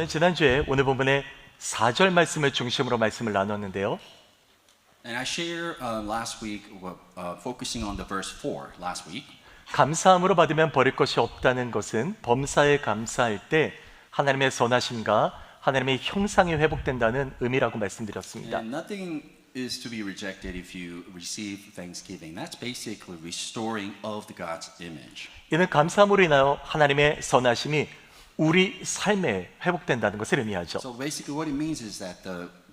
저는 지난주에 오늘 본문의 4절 말씀을 중심으로 말씀을 나눴는데요. And I shared last week, focusing on the verse 4 last week. 감사함으로 받으면 버릴 것이 없다는 것은 범사에 감사할 때 하나님의 선하심과 하나님의 형상이 회복된다는 의미라고 말씀드렸습니다. And nothing is to be rejected if you receive thanksgiving. That's basically restoring of the God's image. 이는 감사함으로 인하여 하나님의 선하심이 우리 삶에 회복된다는 것을 의미하죠. So basically what it means is that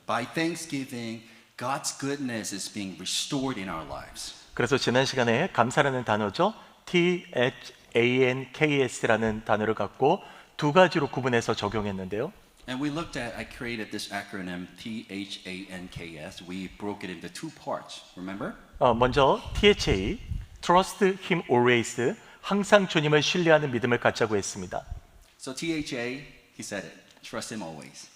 by thanksgiving, God's goodness is being restored in our lives. 그래서 지난 시간에 감사라는 단어죠. THANKS라는 단어를 갖고 두 가지로 구분해서 적용했는데요. And we looked at, I created this acronym THANKS. We broke it into two parts, remember? 먼저 THA, Trust Him Always, 항상 주님을 신뢰하는 믿음을 갖자고 했습니다. So THA, he said it, trust him always.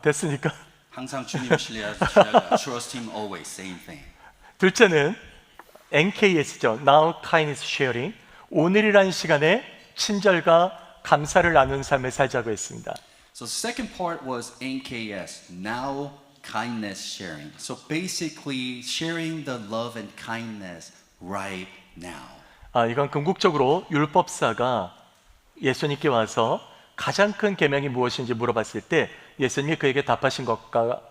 됐으니까. 항상 주님을 신뢰하자, trust him always, same thing. 둘째는 NKS죠. Now Kindness Sharing, 오늘이라는 시간에 친절과 감사를 나누는 삶을 살자고 했습니다. So the second part was NKS, now kindness sharing. So basically sharing the love and kindness right now. 이건 궁극적으로 율법사가 예수님께 와서 가장 큰 계명이 무엇인지 물어봤을 때 예수님이 그에게 답하신 것과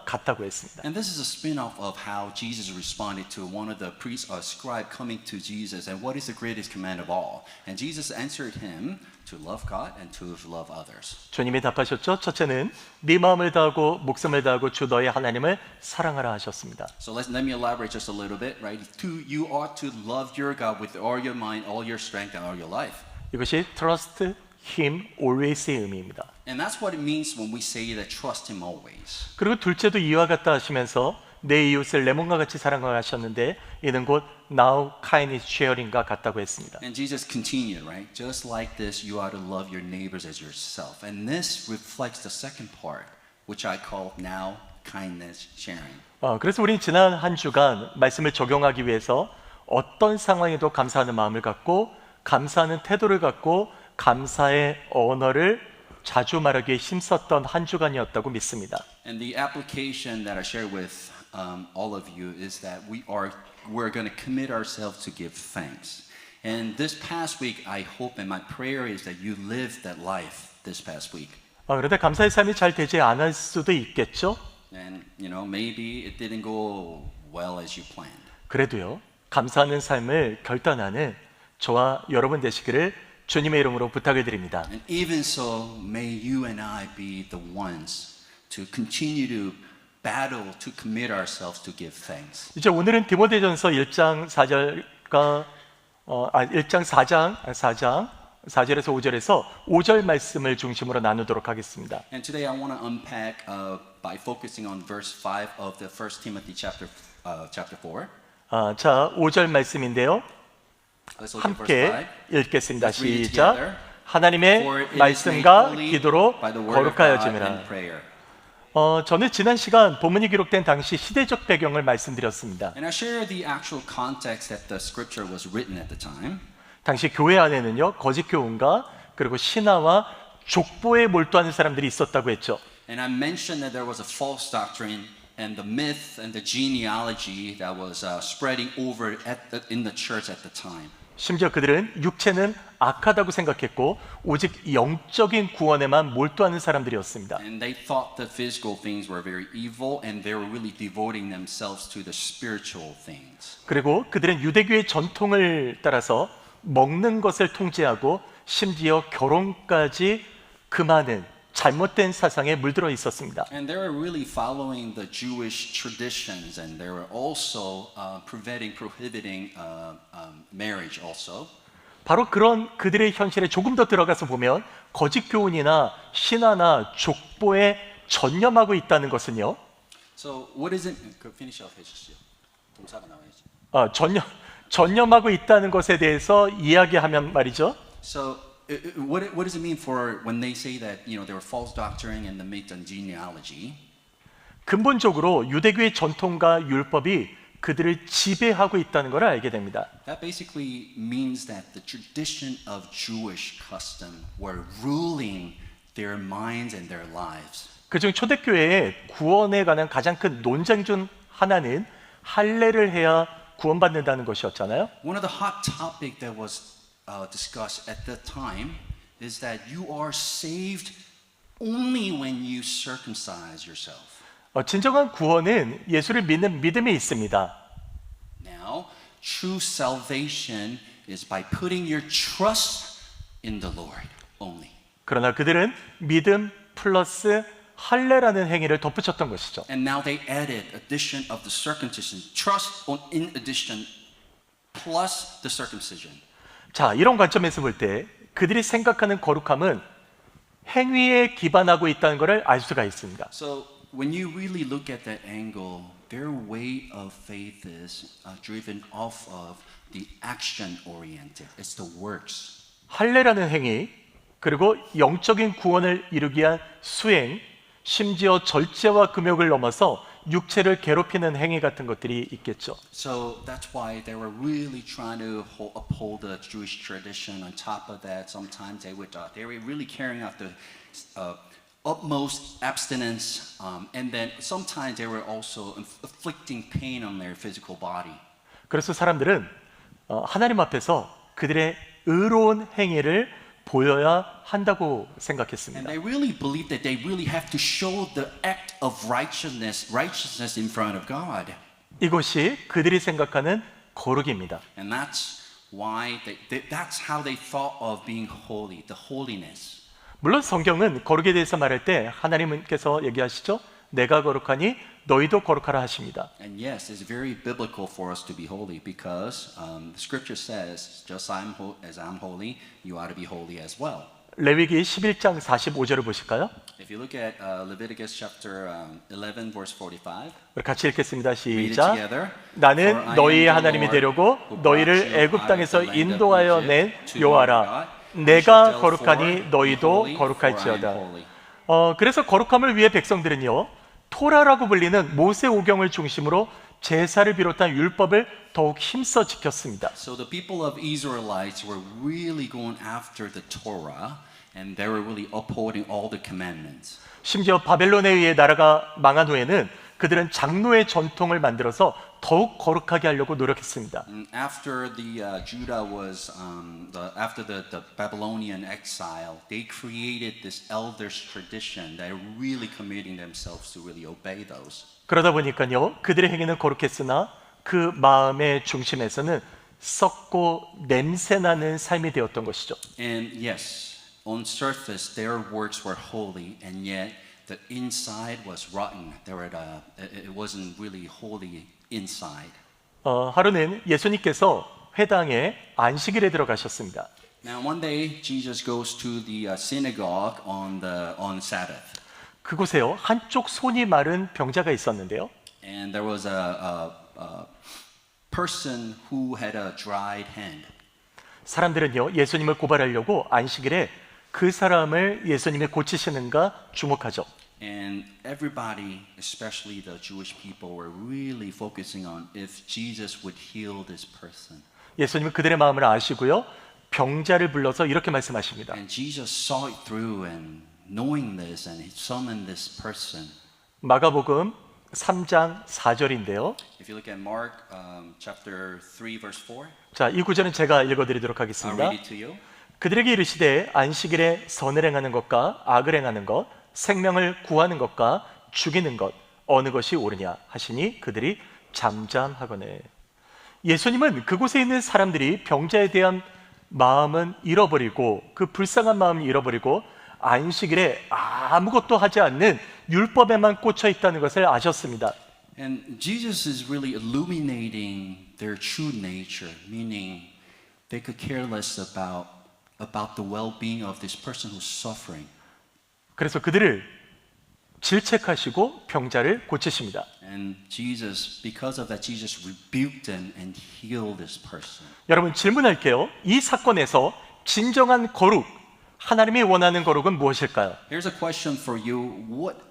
같다고 했습니다. And this is a spin-off of how Jesus responded to one of the priests or scribe coming to Jesus and what is the greatest command of all? And Jesus answered him to love God and to love others. 주님이 답하셨죠. 첫째는 네 마음을 다하고 목숨을 다하고 주 너의 하나님을 사랑하라 하셨습니다. So let me elaborate just a little bit, right? You ought to love your God with all your mind, all your strength, and all your life. 이것이 Trust Him Always의 의미입니다. And that's what it means when we say that trust Him always. 그리고 둘째도 이와 같다 하시면서 내 이웃을 내 몸과 같이 사랑하라 하셨는데 이는 곧 Now Kindness Sharing과 같다고 했습니다. And Jesus continued, right? Just like this, you ought to love your neighbors as yourself. And this reflects the second part, which I call now kindness sharing. 그래서 우리는 지난 한 주간 말씀을 적용하기 위해서 어떤 상황에도 감사하는 마음을 갖고 감사하는 태도를 갖고 감사의 언어를 자주 말하기에 힘썼던 한 주간이었다고 믿습니다. And the application that I share with all of you is that we're going to commit ourselves to give thanks. And this past week, I hope and my prayer is that you lived that life this past week. 그런데 감사의 삶이 잘 되지 않을 수도 있겠죠? And maybe it didn't go well as you planned. 그래도요, 감사하는 삶을 결단하는 저와 여러분 되시기를 주님의 이름으로 부탁을 드립니다. And even so, may you and I be the ones to continue to battle to commit ourselves to give thanks. 이제 오늘은 디모데전서 1장 4절과 1장 4절에서 5절에서 5절 말씀을 중심으로 나누도록 하겠습니다. And today I want to unpack by focusing on verse 5 of the 1 Timothy chapter 4. 자, 5절 말씀인데요. Let's look at 함께 verse 5. 읽겠습니다. Let's read it 시작. together. 하나님의 For it is 말씀과 made holy 기도로 by the word of God 거룩하여짐이라. and prayer. 저는 지난 시간 본문이 기록된 당시 시대적 배경을 말씀드렸습니다. And I share the actual context that the scripture was written at the time. 당시 교회 안에는요, 거짓 교훈과 그리고 신화와 족보에 몰두하는 사람들이 있었다고 했죠. And I mentioned that there was a false doctrine and the myth and the genealogy that was spreading over in the church at the time. 심지어 그들은 육체는 악하다고 생각했고 오직 영적인 구원에만 몰두하는 사람들이었습니다. And they thought the physical things were very evil and they were really devoting themselves to the spiritual things. 그리고 그들은 유대교의 전통을 따라서 먹는 것을 통제하고 심지어 결혼까지 금하는 잘못된 사상에 물들어 있었습니다. And they were really following the Jewish traditions and they were also prohibiting marriage also. 바로 그런 그들의 현실에 조금 더 들어가서 보면 거짓 교훈이나 신화나 족보에 전념하고 있다는 것은요. So what is it? Finish off 해주시죠. 동사가 나와야지. 전념하고 있다는 것에 대해서 이야기하면 말이죠. So what does it mean for when they say that there were false doctrine and the myth and genealogy? 근본적으로 유대교의 전통과 율법이 그들을 지배하고 있다는 걸 알게 됩니다. That basically means that the tradition of Jewish custom were ruling their minds and their lives. 그중 초대교회의 구원에 관한 가장 큰 논쟁 중 하나는 할례를 해야 구원받는다는 것이었잖아요. One of the hot topics that was discussed at the time is that you are saved only when you circumcise yourself. 진정한 구원은 예수를 믿는 믿음에 있습니다. Now, true salvation is by putting your trust in the Lord only. 그러나 그들은 믿음 플러스 할례라는 행위를 덧붙였던 것이죠. And now they added addition of the circumcision, trust in addition plus the circumcision. 자, 이런 관점에서 볼 때 그들이 생각하는 거룩함은 행위에 기반하고 있다는 것을 알 수가 있습니다. So when you really look at that angle, their way of faith is driven off of the action oriented. It's the works. 할례라는 행위, 그리고 영적인 구원을 이루기 위한 수행, 심지어 절제와 금욕을 넘어서 육체를 괴롭히는 행위 같은 것들이 있겠죠. So that's why they were really trying to uphold the Jewish tradition. On top of that, sometimes they were really carrying out the utmost abstinence, and then sometimes they were also inflicting pain on their physical body. 그래서 사람들은 하나님 앞에서 그들의 의로운 행위를 보여야 한다고 And 생각했습니다. they really believed that they really have to show the act of righteousness in front of God. 이것이 그들이 생각하는 거룩입니다. And that's why that's how they thought of being holy, the holiness. 물론 성경은 거룩에 대해서 말할 때 하나님께서 얘기하시죠. 내가 거룩하니 너희도 거룩하라 하십니다. And yes, it's very biblical for us to be holy because the scripture says, just as I'm holy, you ought to be holy as well. 레위기 11장 45절을 보실까요? If you look at Leviticus chapter 11, verse 45, 우리 같이 읽겠습니다. read it 시작. together. 나는 For I am 너희의 the 하나님이 Lord 되려고 who 너희를 brought you 애굽 out 땅에서 of the land of 인도하여 Egypt 낸 to your 여호와라. God. You 내가 shall 거룩하니 therefore 너희도 be holy, 거룩할지어다. for I am holy. 그래서 거룩함을 위해 백성들은요, 토라라고 불리는 모세 오경을 중심으로 제사를 비롯한 율법을 더욱 힘써 지켰습니다. So the people of Israelites were really going after the Torah, and they were really upholding all the commandments. 심지어 바벨론에 의해 나라가 망한 후에는 그들은 장로의 전통을 만들어서 더욱 거룩하게 하려고 노력했습니다. After the Judah was after the Babylonian exile, they created this elders tradition. They're really committing themselves to really obey those. 그러다 보니까요, 그들의 행위는 거룩했으나 그 마음의 중심에서는 썩고 냄새나는 삶이 되었던 것이죠. And yes, on surface their works were holy, and yet the inside was rotten. It wasn't really holy inside. 하루는 예수님께서 회당에 안식일에 들어가셨습니다. Now one day Jesus goes to the synagogue on Sabbath. 그곳에요, 한쪽 손이 마른 병자가 있었는데요. And there was a person who had a dried hand. 사람들은요, 예수님을 고발하려고 안식일에 그 사람을 예수님이 고치시는가 주목하죠. And everybody, especially the Jewish people, were really focusing on if Jesus would heal this person. 예수님은 그들의 마음을 아시고요, 병자를 불러서 이렇게 말씀하십니다. And Jesus saw it through, and knowing this, and he summoned this person. 마가복음 3장 4절인데요. If you look at Mark chapter 3, verse 4, 자, 이 구절은 제가 읽어드리도록 I'll 하겠습니다. read it to you. 그들에게 이르시되 안식일에 선을 행하는 것과 악을 행하는 것, 생명을 구하는 것과 죽이는 것 어느 것이 옳으냐 하시니 그들이 잠잠하거늘. 예수님은 그곳에 있는 사람들이 병자에 대한 마음은 잃어버리고 그 불쌍한 마음을 잃어버리고 안식일에 아무것도 하지 않는 율법에만 꽂혀 있다는 것을 아셨습니다. And Jesus is really illuminating their true nature, meaning they could care less about the well-being of this person who's suffering. 그래서 그들을 질책하시고 병자를 고치십니다. And Jesus, because of that, Jesus rebuked them and healed this person. 여러분 질문할게요. 이 사건에서 진정한 거룩, 하나님이 원하는 거룩은 무엇일까요? Here's a question for you. What,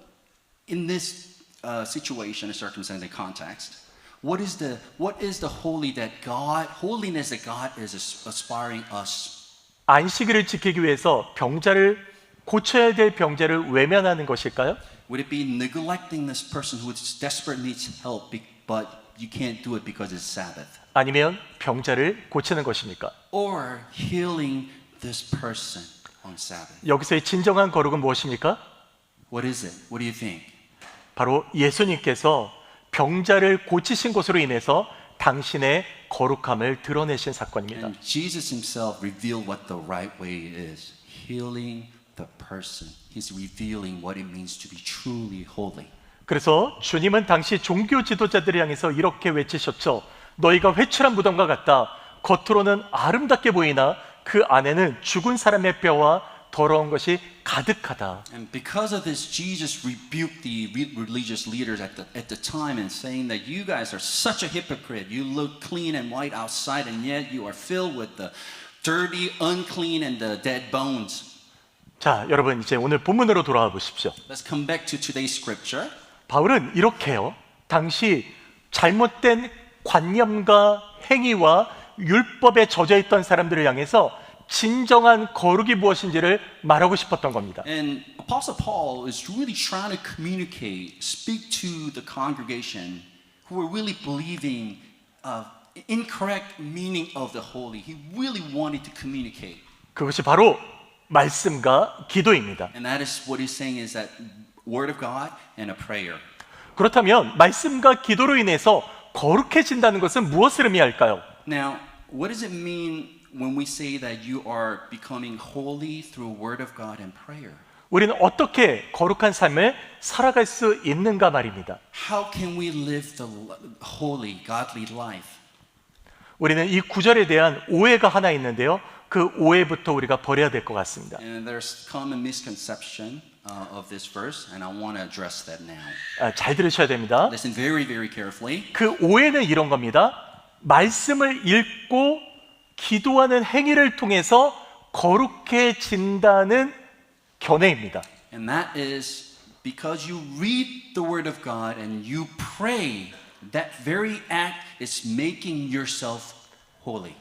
in this situation, circumstance, and context, what is the holiness that God is aspiring us? 안식일을 지키기 위해서 고쳐야 될 병자를 외면하는 것일까요? Would it be neglecting this person who desperately needs help, but you can't do it because it's Sabbath? 아니면 병자를 고치는 것입니까? Or healing this person on Sabbath? 여기서의 진정한 거룩은 무엇입니까? What is it? What do you think? 바로 예수님께서 병자를 고치신 것으로 인해서 당신의 거룩함을 드러내신 사건입니다. And Jesus himself revealed what the right way is. Healing the person. He's revealing what it means to be truly holy. 그래서 주님은 당시 종교 지도자들을 향해서 이렇게 외치셨죠. 너희가 회출한 무덤과 같다. 겉으로는 아름답게 보이나 그 안에는 죽은 사람의 뼈와 더러운 것이 가득하다. And because of this, Jesus rebuked the religious leaders at the time and saying that you guys are such a hypocrite. You look clean and white outside, and yet you are filled with the dirty, unclean, and the dead bones. 자, 여러분 이제 오늘 본문으로 돌아와 보십시오. Let's come back to today's scripture. 바울은 이렇게요. 당시 잘못된 관념과 행위와 율법에 젖어 있던 사람들을 향해서 진정한 거룩이 무엇인지를 말하고 싶었던 겁니다. And Apostle Paul is really trying to communicate, speak to the congregation who were really believing incorrect meaning of the holy. He really wanted to communicate. 그것이 바로 말씀과 기도입니다. And that is what he's saying is that word of God and a prayer. 그렇다면 말씀과 기도로 인해서 거룩해진다는 것은 무엇을 의미할까요? Now, what does it mean when we say that you are becoming holy through word of God and prayer? 우리는 어떻게 거룩한 삶을 살아갈 수 있는가 말입니다. How can we live the holy, godly life? 우리는 이 구절에 대한 오해가 하나 있는데요. 그 오해부터 우리가 버려야 될 것 같습니다. And there's common misconception of this verse, and I want to address that now. 잘 들으셔야 됩니다. Listen very, very carefully. 그 오해는 이런 겁니다. 말씀을 읽고 기도하는 행위를 통해서 거룩해진다는 견해입니다. And that is because you read the word of God and you pray, that very act is making yourself holy.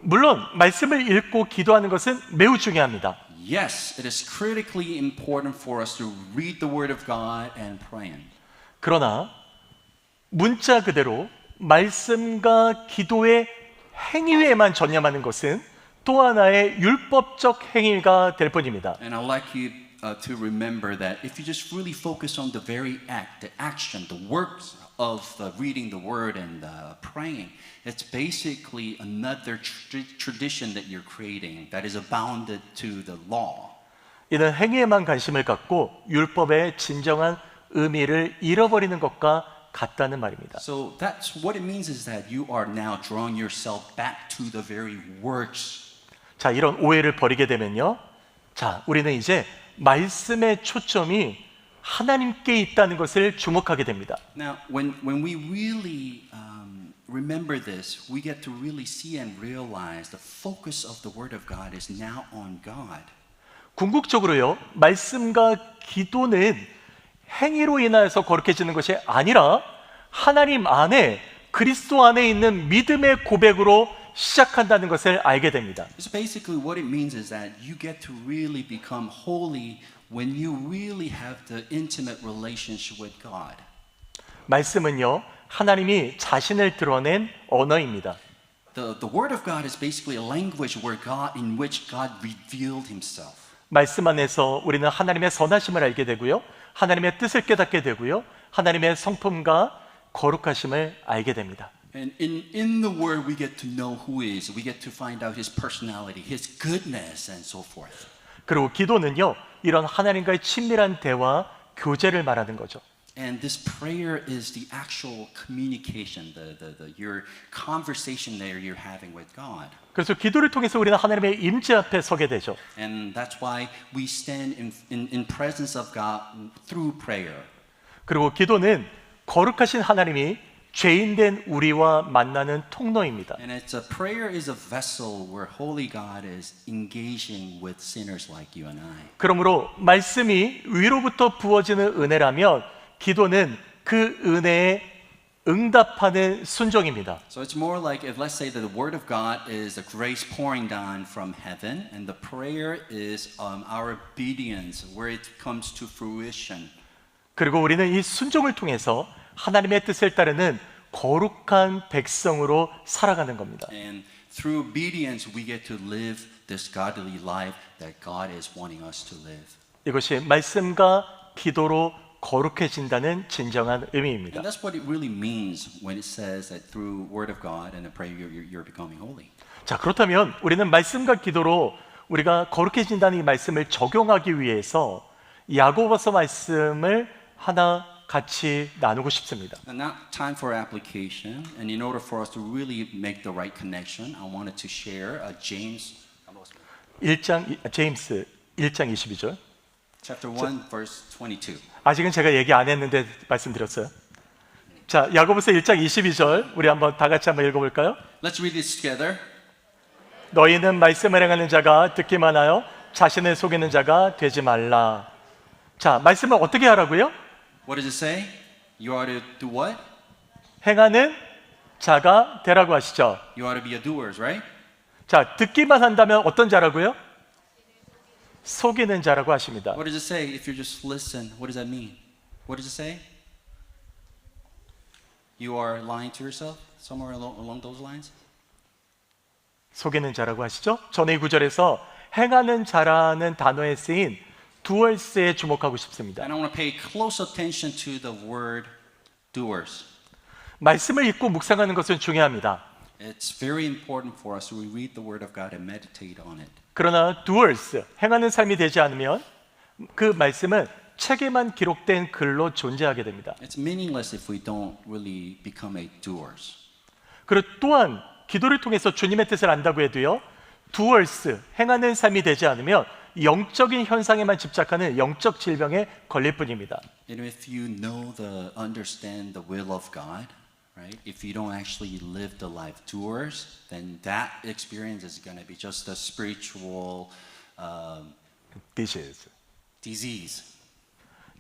물론 말씀을 읽고 기도하는 것은 매우 중요합니다. Yes, it is critically important for us to read the word of God and pray. 그러나 문자 그대로 말씀과 기도의 행위에만 전념하는 것은 또 하나의 율법적 행위가 될 뿐입니다. And I'd like you to remember that if you just really focus on the very act, the action, the works of reading the word and praying, it's basically another tradition that you're creating that is abounded to the law. 이는 행위에만 관심을 갖고 율법의 진정한 의미를 잃어버리는 것과 같다는 말입니다. So that's what it means is that you are now drawing yourself back to the very works. 자, 이런 오해를 버리게 되면요. 자, 우리는 이제 말씀의 초점이 하나님께 있다는 것을 주목하게 됩니다. Now, when we really remember this, we get to really see and realize the focus of the Word of God is now on God. 궁극적으로요, 말씀과 기도는 행위로 인하여서 거룩해지는 것이 아니라 하나님 안에 그리스도 안에 있는 믿음의 고백으로 시작한다는 것을 알게 됩니다. So basically what it means is that you get to really become holy when you really have the intimate relationship with God. 말씀은요, 하나님이 자신을 드러낸 언어입니다. The Word of God is basically a language in which God revealed Himself. 말씀 안에서 우리는 하나님의 선하심을 알게 되고요, 하나님의 뜻을 깨닫게 되고요, 하나님의 성품과 거룩하심을 알게 됩니다. And in the Word we get to know who He is. We get to find out His personality, His goodness, and so forth. 그리고 기도는요, 이런 하나님과의 친밀한 대화, 교제를 말하는 거죠. And this prayer is the actual communication, your conversation that you're having with God. 그래서 기도를 통해서 우리는 하나님의 임재 앞에 서게 되죠. And that's why we stand in presence of God through prayer. 그리고 기도는 거룩하신 하나님이 죄인된 우리와 만나는 통로입니다. And prayer is a vessel where holy God is engaging with sinners like you and I. 그러므로 말씀이 위로부터 부어지는 은혜라면 기도는 그 은혜의 응답하는 순종입니다. So it's more like if let's say that the word of God is the grace pouring down from heaven, and the prayer is our obedience, where it comes to fruition. 그리고 우리는 이 순종을 통해서 하나님의 뜻을 따르는 거룩한 백성으로 살아가는 겁니다. And through obedience, we get to live this godly life that God is wanting us to live. 이것이 말씀과 기도로 거룩해진다는 진정한 의미입니다. And that's what it really means when it says that through word of God and the prayer you're becoming holy. 자, 그렇다면 우리는 말씀과 기도로 우리가 거룩해진다는 이 말씀을 적용하기 위해서 야고보서 말씀을 하나 같이 나누고 싶습니다. And now time for application. And in order for us to really make the right connection, I wanted to share James 제임스 1장 22절. chapter 1 verse 22. 아직은 제가 얘기 안 했는데 말씀드렸어요. 자, 야고보서 1장 22절 우리 한번 다 같이 한번 읽어볼까요? Let's read this together. 너희는 말씀을 행하는 자가 듣기만 하여 자신을 속이는 자가 되지 말라. 자, 말씀을 어떻게 하라고요? What does it say? You ought to do what? 행하는 자가 되라고 하시죠. You ought to be a doers, right? 자, 듣기만 한다면 어떤 자라고요? 속이는 자라고 하십니다. What does it say if you just listen? What does that mean? What does it say? You are lying to yourself? Somewhere along those lines? 속이는 자라고 하시죠. 저는 이 구절에서 행하는 자라는 단어에 쓰인 doers에 주목하고 싶습니다. And I want to pay close attention to the word doers. 말씀을 읽고 묵상하는 것은 중요합니다. It's very important for us to read the word of God and meditate on it. 그러나 doers, 행하는 삶이 되지 않으면 그 말씀은 책에만 기록된 글로 존재하게 됩니다. It's meaningless if we don't really become a doers. 그리고 또한 기도를 통해서 주님의 뜻을 안다고 해도요, doers, 행하는 삶이 되지 않으면 영적인 현상에만 집착하는 영적 질병에 걸릴 뿐입니다. And if you understand the will of God, right? If you don't actually live the life doers, then that experience is going to be just a spiritual disease.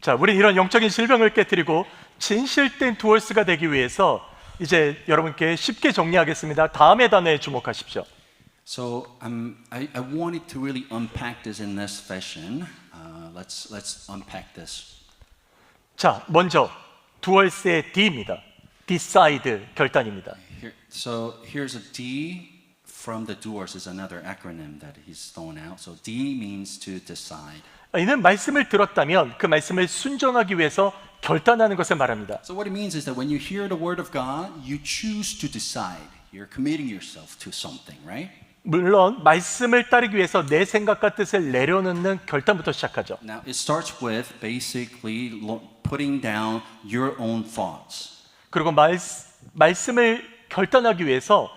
자, 우리 이런 영적인 질병을 깨뜨리고 진실된 doers가 되기 위해서 이제 여러분께 쉽게 정리하겠습니다. 다음의 단어에 주목하십시오. So I wanted to really unpack this in this session. Let's unpack this. 자, 먼저 doers의 D입니다. decide, 결단입니다. So here's a D from the doers is another acronym that he's thrown out. So D means to decide. 이는 말씀을 들었다면 그 말씀을 순종하기 위해서 결단하는 것을 말합니다. So what it means is that when you hear the word of God, you choose to decide. You're committing yourself to something, right? 물론 말씀을 따르기 위해서 내 생각과 뜻을 내려놓는 결단부터 시작하죠. Now it starts with basically putting down your own thoughts. 그리고 말씀을 결단하기 위해서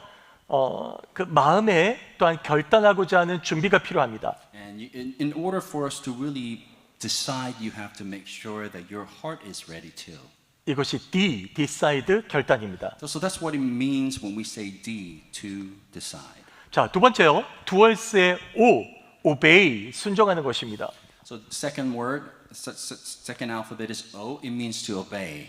그 마음에 또한 결단하고자 하는 준비가 필요합니다. And in order for us to really decide, you have to make sure that your heart is ready too. 이것이 D, decide, 결단입니다. So that's what it means when we say D, to decide. 자, 두 번째요. doers의 O, obey, 순종하는 것입니다. So the second word, second alphabet is O. It means to obey.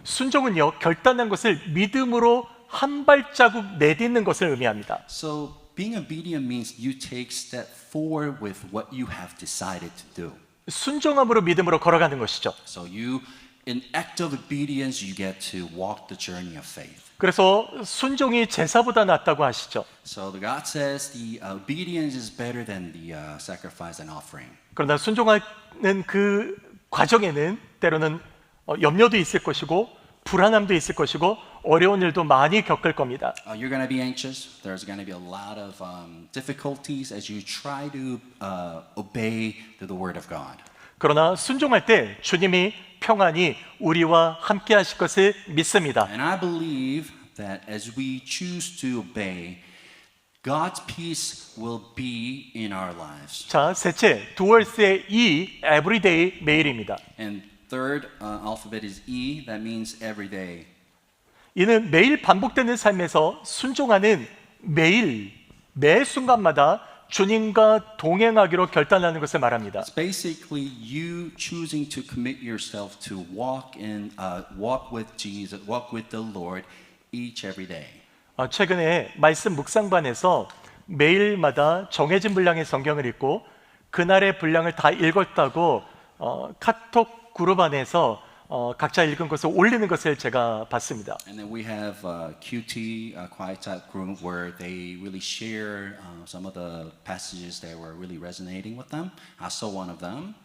순종은요, 결단한 것을 믿음으로 한 발자국 내딛는 것을 의미합니다. So being obedient means you take step forward with what you have decided to do. 순종함으로 믿음으로 걸어가는 것이죠. So you, in act of obedience, you get to walk the journey of faith. 그래서 순종이 제사보다 낫다고 하시죠. So the God says the obedience is better than the sacrifice and offering. 그러나 순종하는 그 과정에는 때로는 염려도 있을 것이고 불안함도 있을 것이고 어려운 일도 많이 겪을 겁니다. You're going to be anxious. There's going to be a lot of difficulties as you try to obey the word of God. 그러나 순종할 때 주님이 평안히 우리와 함께 하실 것을 믿습니다. And I believe that as we choose to obey, God's peace will be in our lives. 자, 셋째, doers의 E, everyday, 매일입니다. And third alphabet is E. That means every day. 이는 매일 반복되는 삶에서 순종하는 매일, 매 순간마다 주님과 동행하기로 결단하는 것을 말합니다. It's basically you choosing to commit yourself to walk with Jesus, walk with the Lord each every day. 최근에 말씀 묵상반에서 매일마다 정해진 분량의 성경을 읽고 그날의 분량을 다 읽었다고 카톡 그룹 안에서 각자 읽은 것을 올리는 것을 제가 봤습니다. And then we have QT, Quiet Time Group, where they really share some of the passages that were really resonating with them. I saw one of them.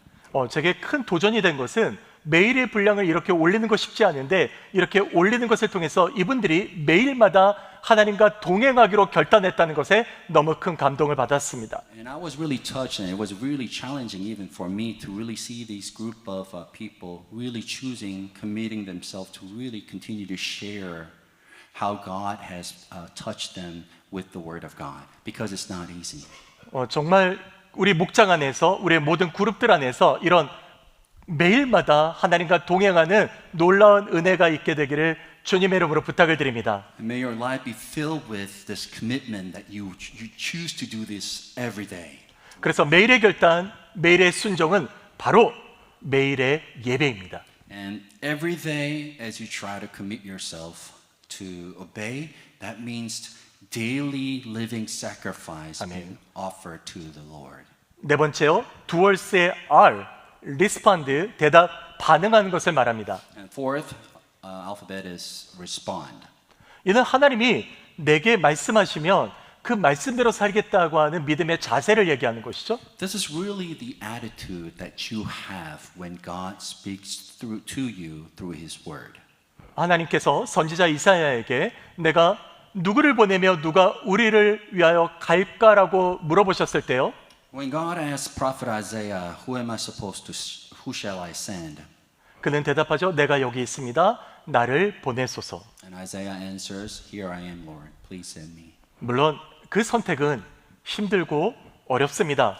제게 큰 도전이 된 것은 매일의 분량을 이렇게 올리는 거 쉽지 않은데 이렇게 올리는 것을 통해서 이분들이 매일마다 하나님과 동행하기로 결단했다는 것에 너무 큰 감동을 받았습니다. And I was really touched, and it was really challenging even for me to really see these group of people really choosing, committing themselves to really continue to share how God has touched them with the Word of God, because it's not easy. 정말 우리 목장 안에서 우리의 모든 그룹들 안에서 이런 매일마다 하나님과 동행하는 놀라운 은혜가 있게 되기를 주님의 이름으로 부탁을 드립니다. And may your life be filled with this commitment that you choose to do this every day. 그래서 매일의 결단, 매일의 순종은 바로 매일의 예배입니다. And every day as you try to commit yourself to obey, that means daily living sacrifice being offered to the Lord. 네 번째요, duals의 R, respond, 대답, 반응하는 것을 말합니다. And fourth alphabet is respond. 이는 하나님이 내게 말씀하시면 그 말씀대로 살겠다고 하는 믿음의 자세를 얘기하는 것이죠. This is really the attitude that you have when God speaks to you through His Word. 하나님께서 선지자 이사야에게 내가 누구를 보내며 누가 우리를 위하여 갈까라고 물어보셨을 때요. When God asked Prophet Isaiah, who shall I send? 그는 대답하죠. 내가 여기 있습니다. 나를 보내소서. And Isaiah answers, Here I am, Lord. Please send me. 물론 그 선택은 힘들고 어렵습니다.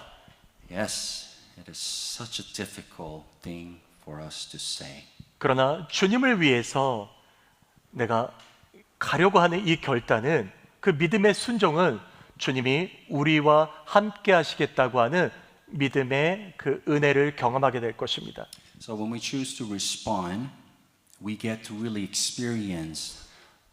Yes, it is such a difficult thing for us to say. 그러나 주님을 위해서 내가 가려고 하는 이 결단은, 그 믿음의 순종은 주님이 우리와 함께 하시겠다고 하는 믿음의 그 은혜를 경험하게 될 것입니다. So when we choose to respond, we get to really experience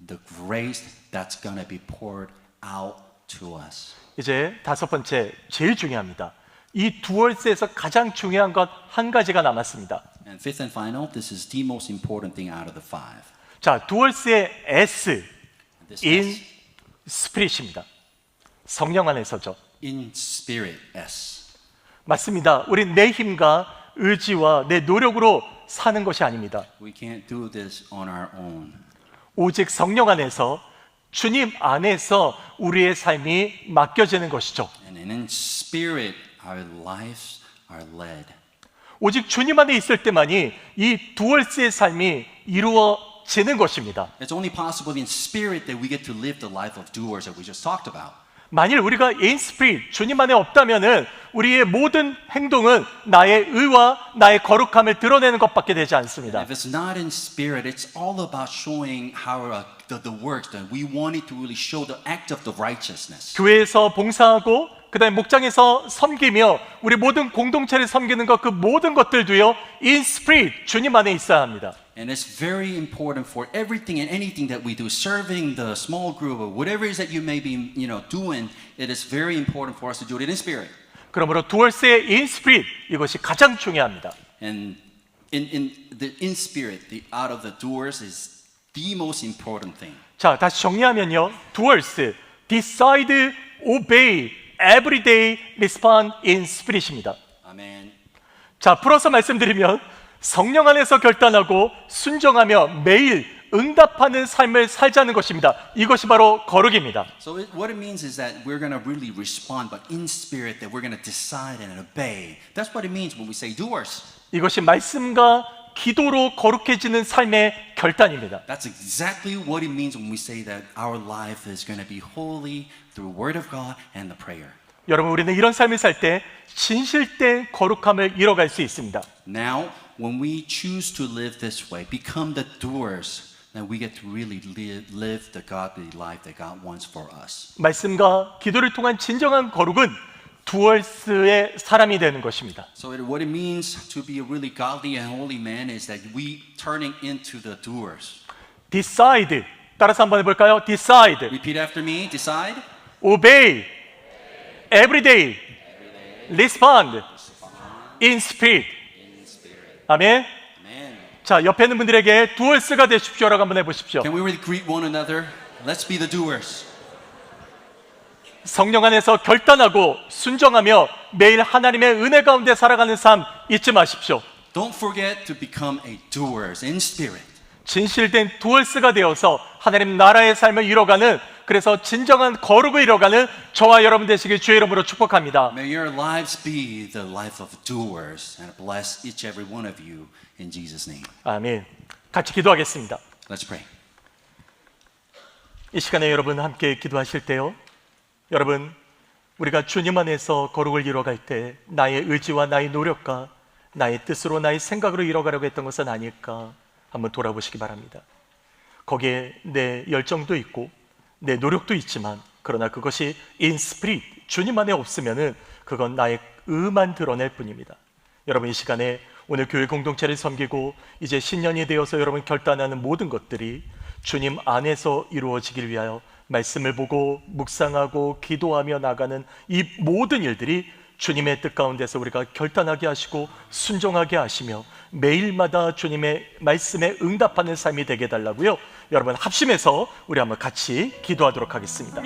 the grace that's going to be poured out to us. 이제 다섯 번째, 제일 중요합니다. 이 두얼스에서 가장 중요한 것 한 가지가 남았습니다. And fifth and final, this is the most important thing out of the five. 자, 두얼스의 S, This in S, spirit입니다. 성령 안에서죠. in spirit, S. 맞습니다. 우린 내 힘과 의지와 내 노력으로 사는 것이 아닙니다. We can't do this on our own. 오직 성령 안에서, 주님 안에서 우리의 삶이 맡겨지는 것이죠. And in spirit, our lives are led. 오직 주님 안에 있을 때만이 이 두얼스의 삶이 이루어지는 것입니다. It's only possible in spirit that we get to live the life of doers that we just talked about. 만일 우리가 in spirit, 주님 안에 없다면은 우리의 모든 행동은 나의 의와 나의 거룩함을 드러내는 것밖에 되지 않습니다. If it's not in spirit, it's all about showing how the works that we wanted to really show the act of the righteousness. 교회에서 봉사하고 그다음에 목장에서 섬기며 우리 모든 공동체를 섬기는 것, 그 모든 것들도요 in spirit, 주님 안에 있어야 합니다. And it's very important for everything and anything that we do, serving the small group or whatever it is that you may be, doing. It is very important for us to do it in spirit. 그러므로 두얼스의 in spirit, 이것이 가장 중요합니다. And in spirit, the out of the doors is the most important thing. 자, 다시 정리하면요, 두얼스, decide, obey, everyday, respond in spirit입니다. Amen. 자, 풀어서 말씀드리면 성령 안에서 결단하고 순종하며 매일 응답하는 삶을 살자는 것입니다. 이것이 바로 거룩입니다. So what it means is that we're going to really respond, but in spirit that we're going to decide and obey. That's what it means when we say doers. 이것이 말씀과 기도로 거룩해지는 삶의 결단입니다. That's exactly what it means when we say that our life is going to be holy through Word of God and the prayer. 여러분, 우리는 이런 삶을 살 때 진실된 거룩함을 이뤄갈 수 있습니다. Now, when we choose to live this way, become the doers, then we get to really live the godly life that God wants for us. 말씀과 기도를 통한 진정한 거룩은 두얼스의 사람이 되는 것입니다. So what it means to be a really godly and holy man is that we turning into the doers. Decide. 따라서 한번 해볼까요? Decide. Repeat after me. Decide. Obey. Every day. Respond. In spirit. 아멘. Amen. 자, 옆에 있는 분들에게 두얼스가 되십시오라고 한번 해보십시오. Can we really greet one another? Let's be the doers. 성령 안에서 결단하고 순종하며 매일 하나님의 은혜 가운데 살아가는 삶 잊지 마십시오. Don't forget to become a doers in spirit. 진실된 두얼스가 되어서 하나님 나라의 삶을 이뤄가는, 그래서 진정한 거룩을 이뤄가는 저와 여러분 되시길 주의 이름으로 축복합니다. May your lives be the life of doers and bless each every one of you in Jesus' name. 아멘. 같이 기도하겠습니다. Let's pray. 이 시간에 여러분 함께 기도하실 때요, 여러분, 우리가 주님 안에서 거룩을 이뤄갈 때 나의 의지와 나의 노력과 나의 뜻으로 나의 생각으로 이뤄가려고 했던 것은 아닐까 한번 돌아보시기 바랍니다. 거기에 내 열정도 있고 내 노력도 있지만, 그러나 그것이 in spirit, 주님 안에 없으면은 그건 나의 의만 드러낼 뿐입니다. 여러분, 이 시간에 오늘 교회 공동체를 섬기고 이제 신년이 되어서 여러분 결단하는 모든 것들이 주님 안에서 이루어지길 위하여 말씀을 보고 묵상하고 기도하며 나가는 이 모든 일들이 주님의 뜻 가운데서 우리가 결단하게 하시고 순종하게 하시며 매일마다 주님의 말씀에 응답하는 삶이 되게 해달라고요. 여러분 합심해서 우리 한번 같이 기도하도록 하겠습니다.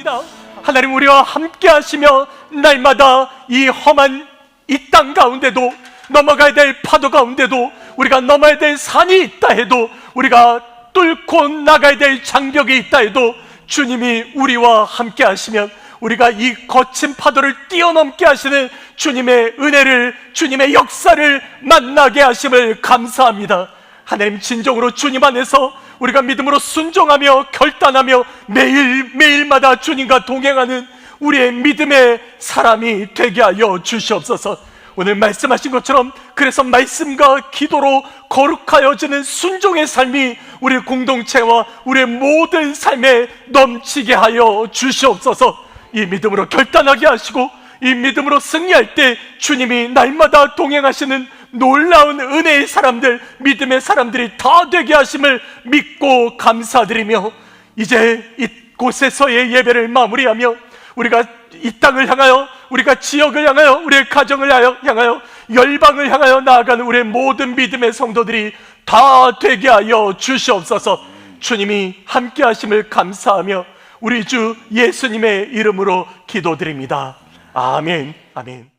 하나님, 우리와 함께 하시며 날마다 이 험한 이 땅 가운데도, 넘어가야 될 파도 가운데도, 우리가 넘어야 될 산이 있다 해도, 우리가 뚫고 나가야 될 장벽이 있다 해도 주님이 우리와 함께 하시면 우리가 이 거친 파도를 뛰어넘게 하시는 주님의 은혜를, 주님의 역사를 만나게 하심을 감사합니다. 하나님, 진정으로 주님 안에서 우리가 믿음으로 순종하며 결단하며 매일마다 주님과 동행하는 우리의 믿음의 사람이 되게 하여 주시옵소서. 오늘 말씀하신 것처럼 그래서 말씀과 기도로 거룩하여지는 순종의 삶이 우리 공동체와 우리의 모든 삶에 넘치게 하여 주시옵소서. 이 믿음으로 결단하게 하시고 이 믿음으로 승리할 때 주님이 날마다 동행하시는 놀라운 은혜의 사람들, 믿음의 사람들이 다 되게 하심을 믿고 감사드리며, 이제 이곳에서의 예배를 마무리하며 우리가 이 땅을 향하여, 우리가 지역을 향하여, 우리의 가정을 향하여, 열방을 향하여 나아가는 우리의 모든 믿음의 성도들이 다 되게 하여 주시옵소서. 주님이 함께 하심을 감사하며 우리 주 예수님의 이름으로 기도드립니다. 아멘. 아멘.